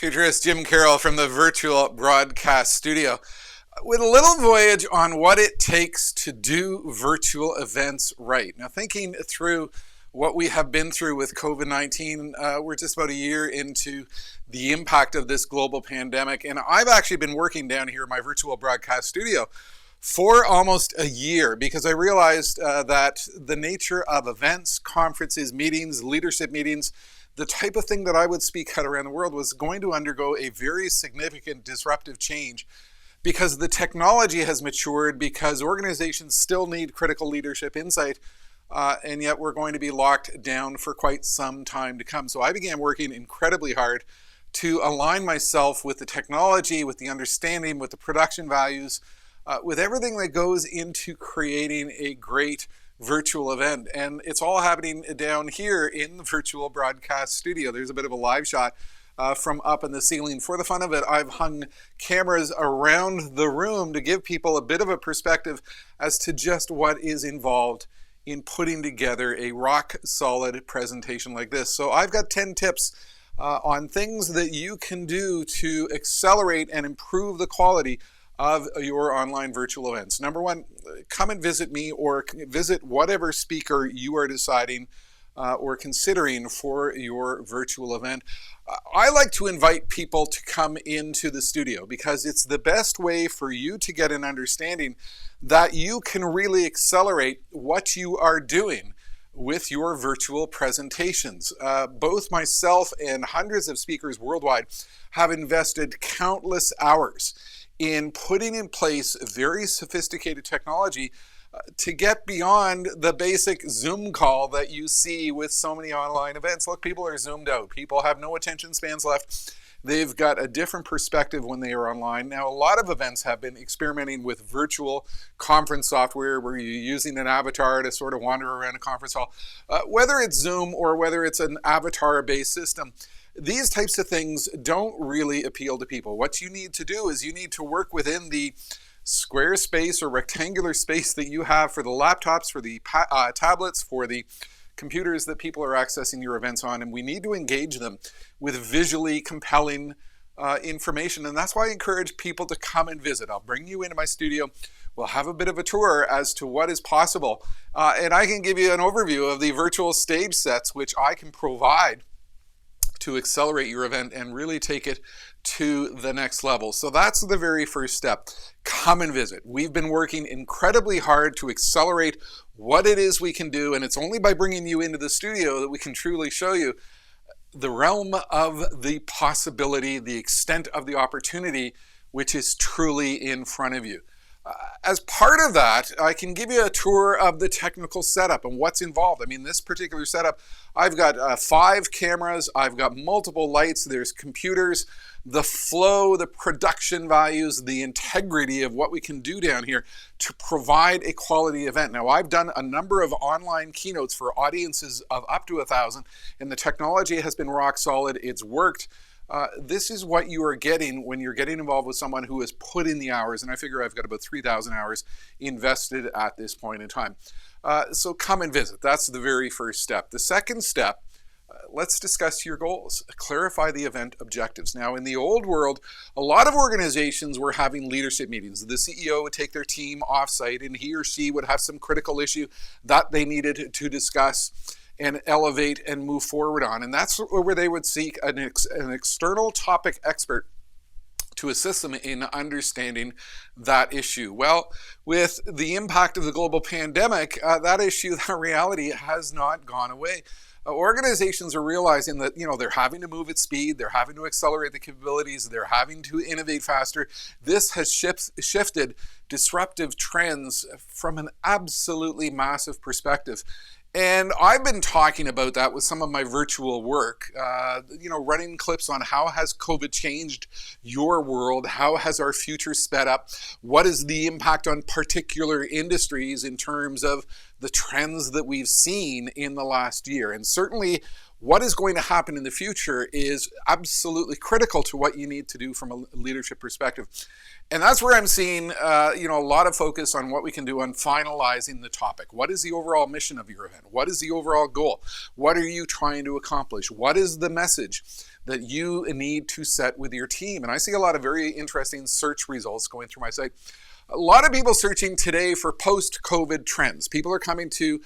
Futurist Jim Carroll from the virtual broadcast studio with a little voyage on what it takes to do virtual events right. Now, thinking through what we have been through with COVID-19, we're just about a year into the impact of this global pandemic, and I've actually been working down here in my virtual broadcast studio for almost a year because I realized that the nature of events, conferences, meetings, leadership meetings, the type of thing that I would speak at around the world was going to undergo a very significant disruptive change because the technology has matured, because organizations still need critical leadership insight, and yet we're going to be locked down for quite some time to come. So I began working incredibly hard to align myself with the technology, with the understanding, with the production values, with everything that goes into creating a great virtual event. And it's all happening down here in the virtual broadcast studio. There's a bit of a live shot from up in the ceiling. For the fun of it, I've hung cameras around the room to give people a bit of a perspective as to just what is involved in putting together a rock solid presentation like this. So I've got 10 tips on things that you can do to accelerate and improve the quality of your online virtual events. Number one, come and visit me or visit whatever speaker you are deciding or considering for your virtual event. I like to invite people to come into the studio because it's the best way for you to get an understanding that you can really accelerate what you are doing with your virtual presentations. Both myself and hundreds of speakers worldwide have invested countless hours in putting in place very sophisticated technology to get beyond the basic Zoom call that you see with so many online events. Look, people are zoomed out. People have no attention spans left. They've got a different perspective when they are online. Now, a lot of events have been experimenting with virtual conference software where you're using an avatar to sort of wander around a conference hall. Whether it's Zoom or whether it's an avatar-based system, these types of things don't really appeal to people. What you need to do is you need to work within the square space or rectangular space that you have for the laptops, for the tablets, for the computers that people are accessing your events on, and we need to engage them with visually compelling information. And that's why I encourage people to come and visit. I'll bring you into my studio. We'll have a bit of a tour as to what is possible. And I can give you an overview of the virtual stage sets which I can provide to accelerate your event and really take it to the next level. So that's the very first step. Come and visit. We've been working incredibly hard to accelerate what it is we can do, and it's only by bringing you into the studio that we can truly show you the realm of the possibility, the extent of the opportunity, which is truly in front of you. As part of that, I can give you a tour of the technical setup and what's involved. I mean, this particular setup, I've got 5 cameras, I've got multiple lights, there's computers, the flow, the production values, the integrity of what we can do down here to provide a quality event. Now, I've done a number of online keynotes for audiences of up to 1,000, and the technology has been rock solid. It's worked. This is what you are getting when you're getting involved with someone who has put in the hours, and I figure I've got about 3,000 hours invested at this point in time. So come and visit. That's the very first step. The second step, let's discuss your goals. Clarify the event objectives. Now, in the old world, a lot of organizations were having leadership meetings. The CEO would take their team offsite, and he or she would have some critical issue that they needed to discuss and elevate and move forward on. And that's where they would seek an external topic expert to assist them in understanding that issue. Well, with the impact of the global pandemic, that issue, that reality has not gone away. Organizations are realizing that, they're having to move at speed, they're having to accelerate the capabilities, they're having to innovate faster. This has shifted disruptive trends from an absolutely massive perspective. And I've been talking about that with some of my virtual work, running clips on how has COVID changed your world? How has our future sped up? What is the impact on particular industries in terms of the trends that we've seen in the last year? And certainly what is going to happen in the future is absolutely critical to what you need to do from a leadership perspective. And that's where I'm seeing, a lot of focus on what we can do on finalizing the topic. What is the overall mission of your event? What is the overall goal? What are you trying to accomplish? What is the message? that you need to set with your team. And I see a lot of very interesting search results going through my site. A lot of people searching today for post-COVID trends. People are coming to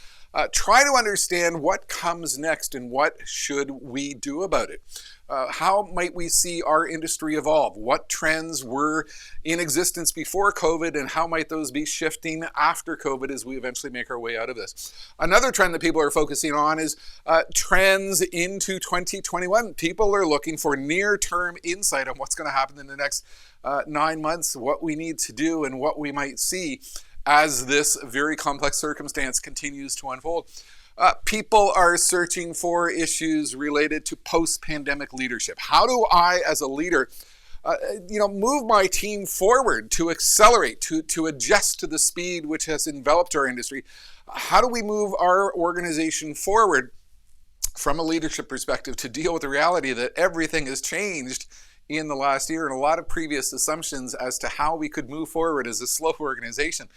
try to understand what comes next and what should we do about it. How might we see our industry evolve? What trends were in existence before COVID, and how might those be shifting after COVID as we eventually make our way out of this? Another trend that people are focusing on is trends into 2021. People are looking for near-term insight on what's going to happen in the next 9 months, what we need to do, and what we might see as this very complex circumstance continues to unfold. People are searching for issues related to post-pandemic leadership. How do I, as a leader, move my team forward to accelerate, to adjust to the speed which has enveloped our industry? How do we move our organization forward from a leadership perspective to deal with the reality that everything has changed in the last year, and a lot of previous assumptions as to how we could move forward as a slow organization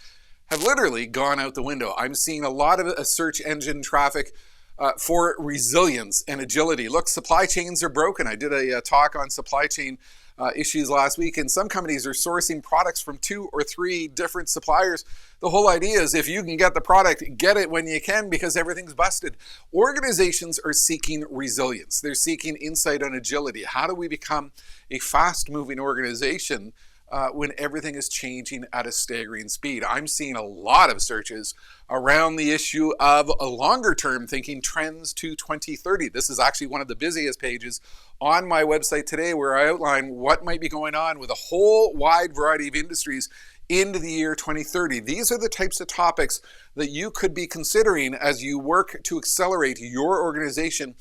have literally gone out the window. I'm seeing a lot of search engine traffic for resilience and agility. Look, supply chains are broken. I did a talk on supply chain issues last week, and some companies are sourcing products from 2 or 3 different suppliers. The whole idea is if you can get the product, get it when you can, because everything's busted. Organizations are seeking resilience. They're seeking insight on agility. How do we become a fast-moving organization when everything is changing at a staggering speed? I'm seeing a lot of searches around the issue of a longer-term thinking, trends to 2030. This is actually one of the busiest pages on my website today, where I outline what might be going on with a whole wide variety of industries into the year 2030. These are the types of topics that you could be considering as you work to accelerate your organization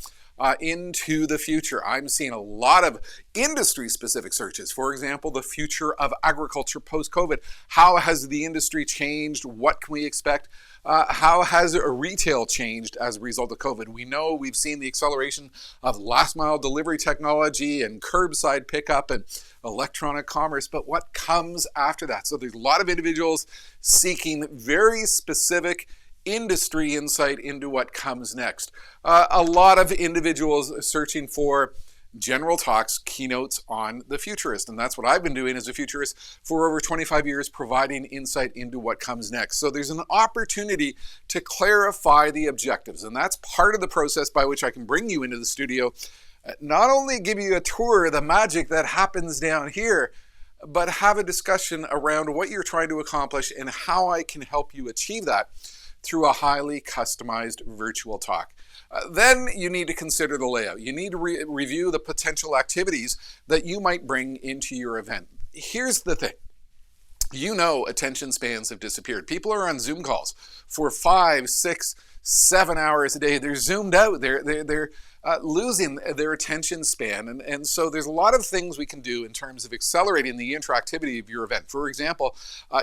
into the future. I'm seeing a lot of industry-specific searches. For example, the future of agriculture post-COVID. How has the industry changed? What can we expect? How has retail changed as a result of COVID? We know we've seen the acceleration of last-mile delivery technology and curbside pickup and electronic commerce, but what comes after that? So there's a lot of individuals seeking very specific industry insight into what comes next. A lot of individuals searching for general talks, keynotes on the Futurist. And that's what I've been doing as a Futurist for over 25 years, providing insight into what comes next. So there's an opportunity to clarify the objectives. And that's part of the process by which I can bring you into the studio, not only give you a tour of the magic that happens down here, but have a discussion around what you're trying to accomplish and how I can help you achieve that through a highly customized virtual talk. Then you need to consider the layout. You need to review the potential activities that you might bring into your event. Here's the thing. You know, attention spans have disappeared. People are on Zoom calls for 5, 6, 7 hours a day. They're zoomed out. They're losing their attention span. And so there's a lot of things we can do in terms of accelerating the interactivity of your event. For example,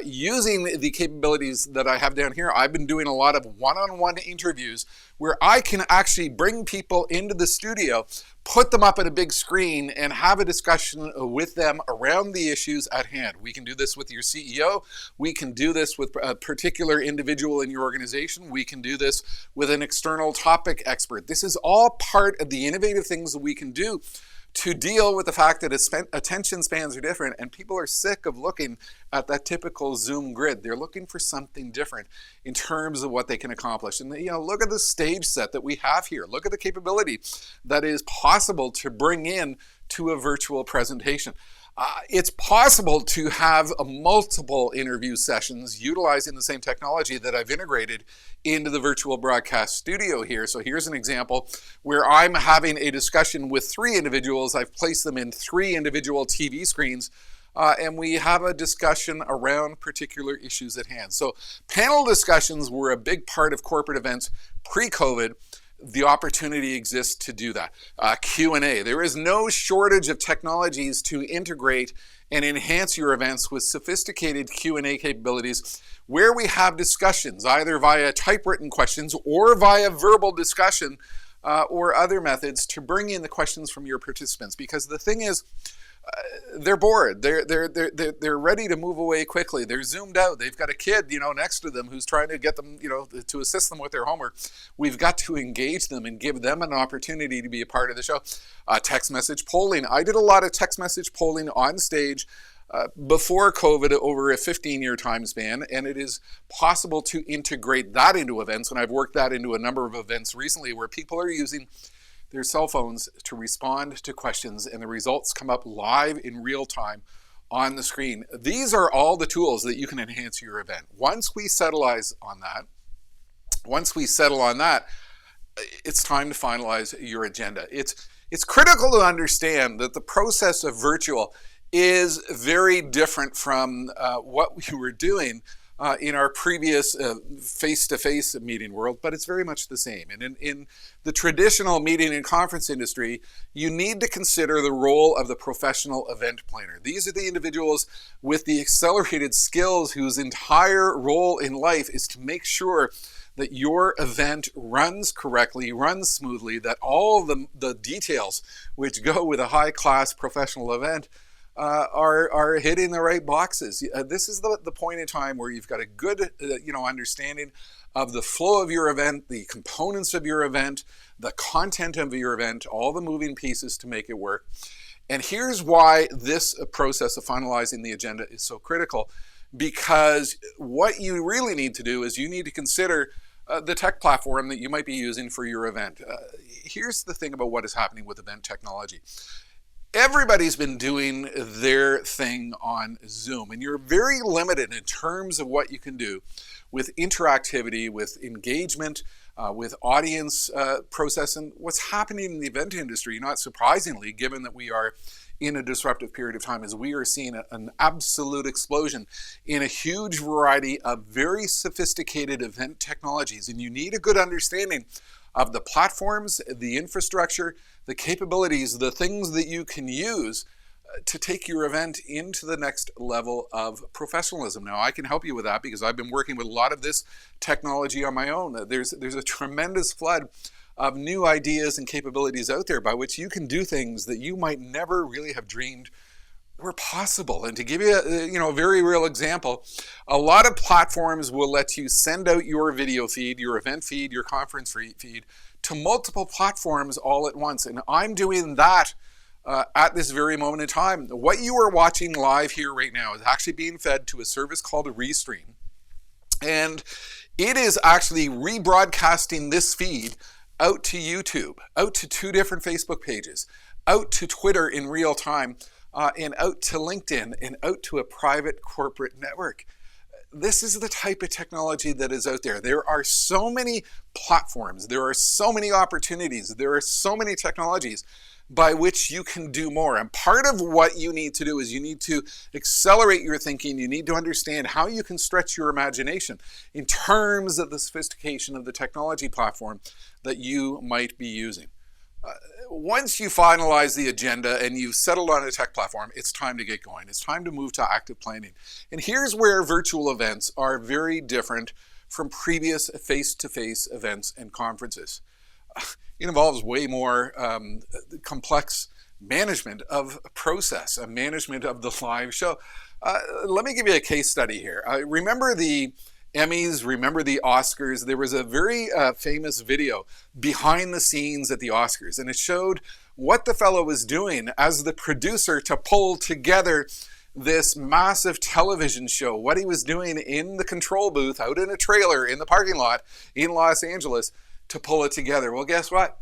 using the capabilities that I have down here, I've been doing a lot of one-on-one interviews where I can actually bring people into the studio, put them up at a big screen, and have a discussion with them around the issues at hand. We can do this with your CEO. We can do this with a particular individual in your organization. We can do this with an external topic expert. This is all part of the innovative things that we can do to deal with the fact that attention spans are different, and people are sick of looking at that typical Zoom grid. They're looking for something different in terms of what they can accomplish. And look at the stage set that we have here. Look at the capability that is possible to bring in to a virtual presentation. It's possible to have multiple interview sessions utilizing the same technology that I've integrated into the virtual broadcast studio here. So here's an example where I'm having a discussion with 3 individuals. I've placed them in 3 individual TV screens, and we have a discussion around particular issues at hand. So panel discussions were a big part of corporate events pre-COVID. The opportunity exists to do that. Q&A. There is no shortage of technologies to integrate and enhance your events with sophisticated Q&A capabilities where we have discussions either via typewritten questions or via verbal discussion or other methods to bring in the questions from your participants. Because the thing is, They're bored. They're ready to move away quickly. They're zoomed out. They've got a kid, next to them who's trying to get them, to assist them with their homework. We've got to engage them and give them an opportunity to be a part of the show. Text message polling. I did a lot of text message polling on stage before COVID over a 15-year time span, and it is possible to integrate that into events, and I've worked that into a number of events recently where people are using their cell phones to respond to questions, and the results come up live in real time on the screen. These are all the tools that you can enhance your event. Once we settle on that, it's time to finalize your agenda. It's critical to understand that the process of virtual is very different from what we were doing in our previous face-to-face meeting world, but it's very much the same. And in the traditional meeting and conference industry, you need to consider the role of the professional event planner. These are the individuals with the accelerated skills whose entire role in life is to make sure that your event runs correctly, runs smoothly, that all the details which go with a high-class professional event are hitting the right boxes. This is the point in time where you've got a good understanding of the flow of your event, the components of your event, the content of your event, all the moving pieces to make it work. And here's why this process of finalizing the agenda is so critical, because what you really need to do is you need to consider the tech platform that you might be using for your event. Here's the thing about what is happening with event technology. Everybody's been doing their thing on Zoom, and you're very limited in terms of what you can do with interactivity, with engagement, with audience processing. What's happening in the event industry, not surprisingly, given that we are in a disruptive period of time, is we are seeing an absolute explosion in a huge variety of very sophisticated event technologies, and you need a good understanding of the platforms, the infrastructure, the capabilities, the things that you can use to take your event into the next level of professionalism. Now, I can help you with that because I've been working with a lot of this technology on my own. There's a tremendous flood of new ideas and capabilities out there by which you can do things that you might never really have dreamed were possible. And to give you a very real example, a lot of platforms will let you send out your video feed, your event feed, your conference feed to multiple platforms all at once. And I'm doing that at this very moment in time. What you are watching live here right now is actually being fed to a service called a Restream. And it is actually rebroadcasting this feed out to YouTube, out to 2 different Facebook pages, out to Twitter in real time, and out to LinkedIn, and out to a private corporate network. This is the type of technology that is out there. There are so many platforms, there are so many opportunities, there are so many technologies by which you can do more. And part of what you need to do is you need to accelerate your thinking. You need to understand how you can stretch your imagination in terms of the sophistication of the technology platform that you might be using. Once you finalize the agenda and you've settled on a tech platform, it's time to get going. It's time to move to active planning. And here's where virtual events are very different from previous face-to-face events and conferences. It involves way more complex management of process, a management of the live show. Let me give you a case study here. Remember the Emmys, remember the Oscars? There was a very famous video behind the scenes at the Oscars, and it showed what the fellow was doing as the producer to pull together this massive television show, what he was doing in the control booth, out in a trailer in the parking lot in Los Angeles to pull it together. Well, guess what?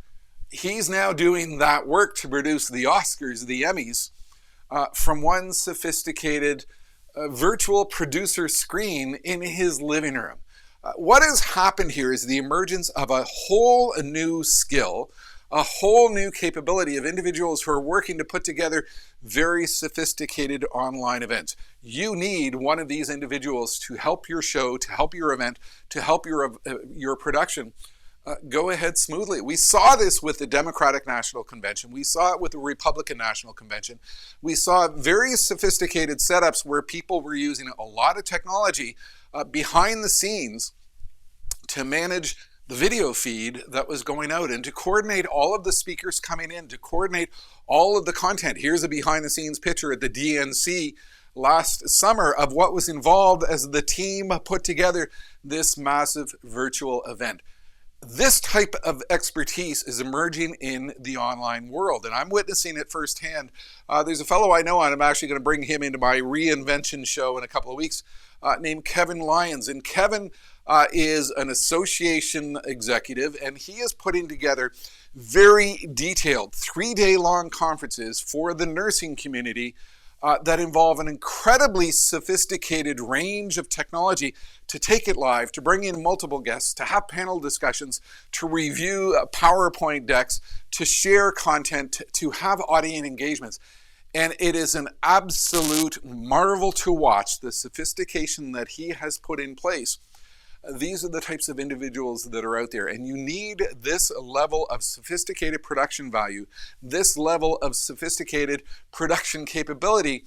He's now doing that work to produce the Oscars, the Emmys, from one sophisticated virtual producer screen in his living room. What has happened here is the emergence of a whole new skill, a whole new capability of individuals who are working to put together very sophisticated online events. You need one of these individuals to help your show, to help your event, to help your production go ahead smoothly. We saw this with the Democratic National Convention. We saw it with the Republican National Convention. We saw very sophisticated setups where people were using a lot of technology behind the scenes to manage the video feed that was going out, and to coordinate all of the speakers coming in, to coordinate all of the content. Here's a behind the scenes picture at the DNC last summer of what was involved as the team put together this massive virtual event. This type of expertise is emerging in the online world, and I'm witnessing it firsthand. There's a fellow I know, and I'm actually going to bring him into my reinvention show in a couple of weeks, named Kevin Lyons. And Kevin is an association executive, and he is putting together very detailed 3-day-long conferences for the nursing community that involve an incredibly sophisticated range of technology to take it live, to bring in multiple guests, to have panel discussions, to review PowerPoint decks, to share content, to have audience engagements. And it is an absolute marvel to watch the sophistication that he has put in place. These are the types of individuals that are out there, and you need this level of sophisticated production value, this level of sophisticated production capability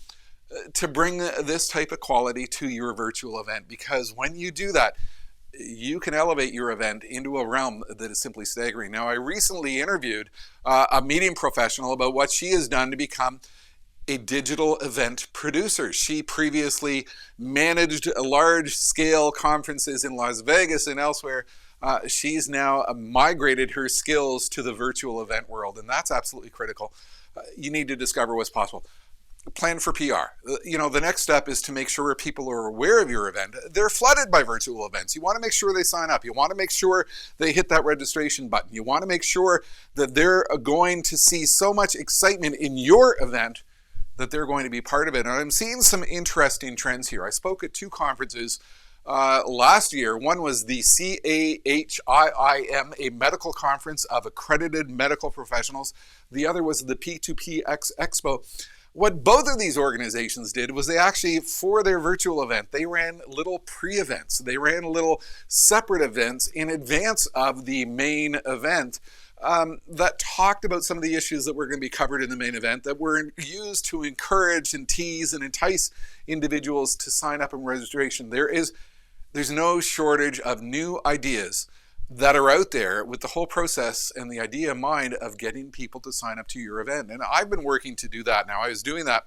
to bring this type of quality to your virtual event, because when you do that, you can elevate your event into a realm that is simply staggering. Now, I recently interviewed a meeting professional about what she has done to become a digital event producer. She previously managed large-scale conferences in Las Vegas and elsewhere. She's now migrated her skills to the virtual event world, and that's absolutely critical. You need to discover what's possible. Plan for PR. The next step is to make sure people are aware of your event. They're flooded by virtual events. You want to make sure they sign up. You want to make sure they hit that registration button. You want to make sure that they're going to see so much excitement in your event that they're going to be part of it. And I'm seeing some interesting trends here. I spoke at 2 conferences last year. One was the CAHIIM, a medical conference of accredited medical professionals. The other was the P2PX Expo. What both of these organizations did was they actually, for their virtual event, they ran little pre-events. They ran little separate events in advance of the main event that talked about some of the issues that were going to be covered in the main event, that were used to encourage and tease and entice individuals to sign up in registration. There's no shortage of new ideas that are out there with the whole process and the idea in mind of getting people to sign up to your event. And I've been working to do that now. I was doing that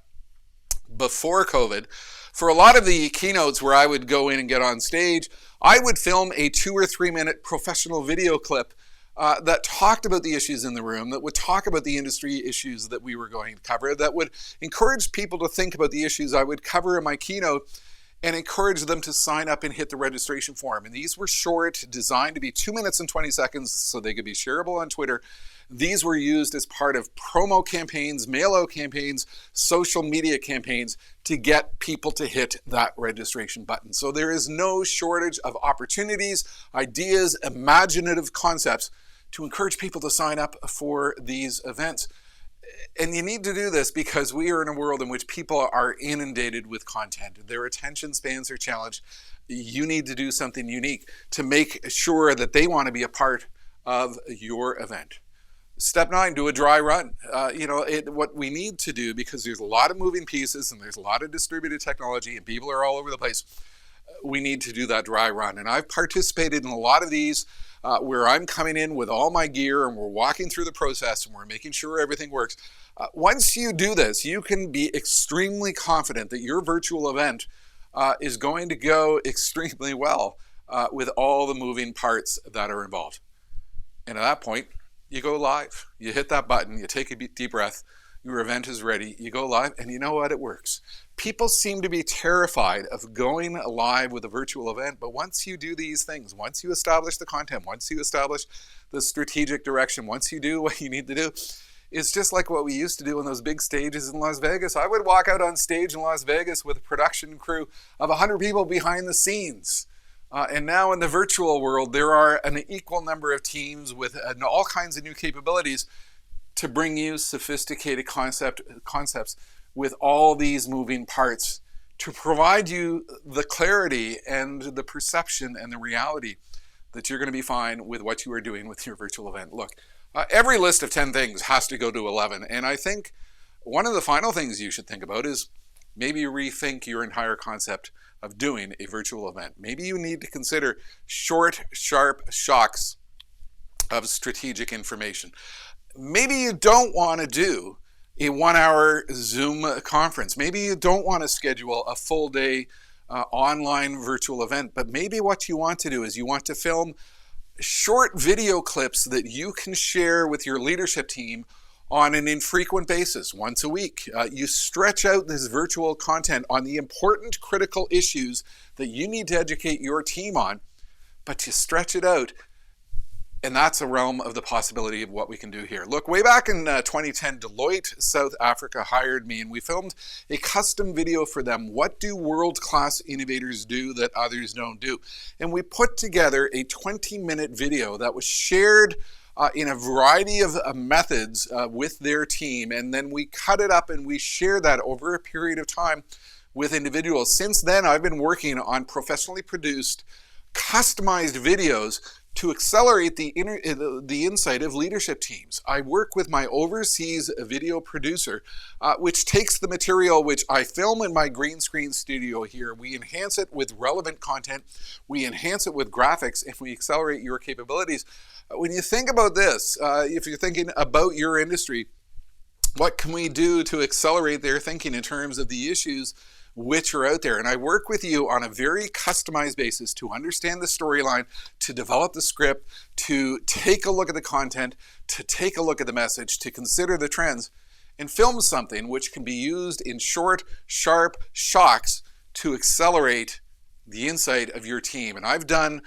before COVID. For a lot of the keynotes where I would go in and get on stage, I would film a 2 or 3 minute professional video clip that talked about the issues in the room, that would talk about the industry issues that we were going to cover, that would encourage people to think about the issues I would cover in my keynote, and encourage them to sign up and hit the registration form. And these were short, designed to be 2 minutes and 20 seconds so they could be shareable on Twitter. These were used as part of promo campaigns, mail-out campaigns, social media campaigns to get people to hit that registration button. So there is no shortage of opportunities, ideas, imaginative concepts to encourage people to sign up for these events. And you need to do this because we are in a world in which people are inundated with content. Their attention spans are challenged. You need to do something unique to make sure that they want to be a part of your event. Step 9, do a dry run. What we need to do, because there's a lot of moving pieces and there's a lot of distributed technology and people are all over the place, we need to do that dry run. And I've participated in a lot of these where I'm coming in with all my gear and we're walking through the process and we're making sure everything works. Once you do this, you can be extremely confident that your virtual event is going to go extremely well with all the moving parts that are involved. And at that point, you go live. You hit that button, you take a deep breath, your event is ready, you go live, and you know what? It works. People seem to be terrified of going live with a virtual event, but once you do these things, once you establish the content, once you establish the strategic direction, once you do what you need to do, it's just like what we used to do on those big stages in Las Vegas. I would walk out on stage in Las Vegas with a production crew of 100 people behind the scenes. And now in the virtual world, there are an equal number of teams with all kinds of new capabilities to bring you sophisticated concepts with all these moving parts to provide you the clarity and the perception and the reality that you're going to be fine with what you are doing with your virtual event. Look, every list of 10 things has to go to 11. And I think one of the final things you should think about is maybe rethink your entire concept of doing a virtual event. Maybe you need to consider short, sharp shocks of strategic information. Maybe you don't want to do a 1 hour Zoom conference. Maybe you don't want to schedule a full day online virtual event, but maybe what you want to do is you want to film short video clips that you can share with your leadership team on an infrequent basis, once a week. You stretch out this virtual content on the important critical issues that you need to educate your team on, but you stretch it out. And that's a realm of the possibility of what we can do here. Look, way back in 2010, Deloitte South Africa hired me and we filmed a custom video for them. What do world-class innovators do that others don't do? And we put together a 20-minute video that was shared in a variety of methods with their team. And then we cut it up and we shared that over a period of time with individuals. Since then, I've been working on professionally produced, customized videos to accelerate the insight of leadership teams. I work with my overseas video producer, which takes the material which I film in my green screen studio here. We enhance it with relevant content. We enhance it with graphics, and we accelerate your capabilities. When you think about this, if you're thinking about your industry, what can we do to accelerate their thinking in terms of the issues which are out there? And I work with you on a very customized basis to understand the storyline, to develop the script, to take a look at the content, to take a look at the message, to consider the trends, and film something which can be used in short, sharp shocks to accelerate the insight of your team. And I've done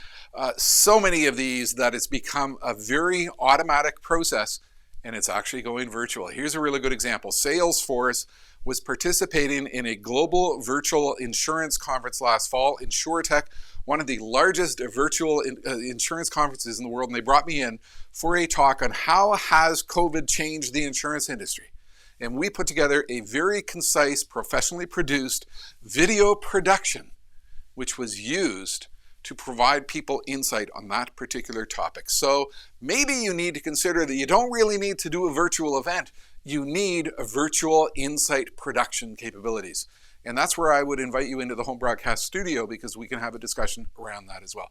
so many of these that it's become a very automatic process, and it's actually going virtual. Here's a really good example. Salesforce was participating in a global virtual insurance conference last fall, InsurTech, one of the largest virtual insurance conferences in the world, and they brought me in for a talk on how has COVID changed the insurance industry. And we put together a very concise, professionally produced video production, which was used to provide people insight on that particular topic. So maybe you need to consider that you don't really need to do a virtual event. You need a virtual insight production capabilities. And that's where I would invite you into the home broadcast studio, because we can have a discussion around that as well.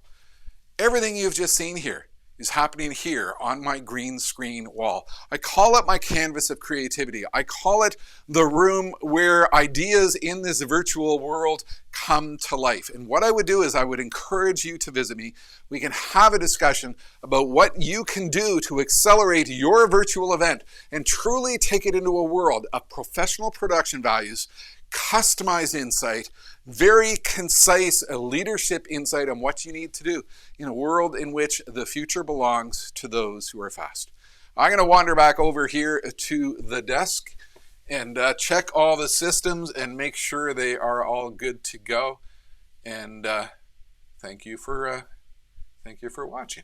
Everything you've just seen here is happening here on my green screen wall. I call it my canvas of creativity. I call it the room where ideas in this virtual world come to life. And what I would do is I would encourage you to visit me. We can have a discussion about what you can do to accelerate your virtual event and truly take it into a world of professional production values, customized insight, very concise leadership insight on what you need to do in a world in which the future belongs to those who are fast. I'm going to wander back over here to the desk and check all the systems and make sure they are all good to go. And thank you for watching.